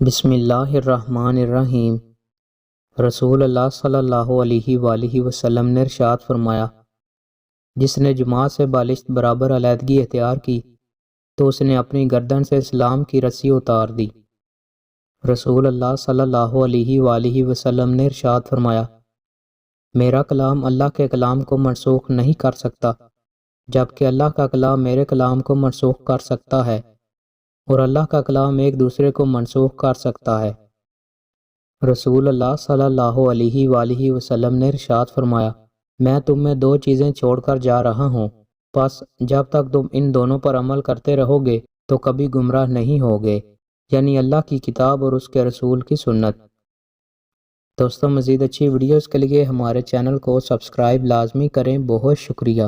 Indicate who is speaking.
Speaker 1: بسم اللہ الرحمن الرحیم۔ رسول اللہ صلی اللہ علیہ وآلہ وسلم نے ارشاد فرمایا، جس نے جماعت سے بالشت برابر علیحدگی اختیار کی تو اس نے اپنی گردن سے اسلام کی رسی اتار دی۔ رسول اللہ صلی اللہ علیہ وآلہ وسلم نے ارشاد فرمایا، میرا کلام اللہ کے کلام کو منسوخ نہیں کر سکتا، جبکہ اللہ کا کلام میرے کلام کو منسوخ کر سکتا ہے، اور اللہ کا کلام ایک دوسرے کو منسوخ کر سکتا ہے۔ رسول اللہ صلی اللہ علیہ وآلہ وسلم نے ارشاد فرمایا، میں تم میں دو چیزیں چھوڑ کر جا رہا ہوں، پس جب تک تم ان دونوں پر عمل کرتے رہو گے تو کبھی گمراہ نہیں ہوگے، یعنی اللہ کی کتاب اور اس کے رسول کی سنت۔ دوستوں، مزید اچھی ویڈیوز کے لیے ہمارے چینل کو سبسکرائب لازمی کریں۔ بہت شکریہ۔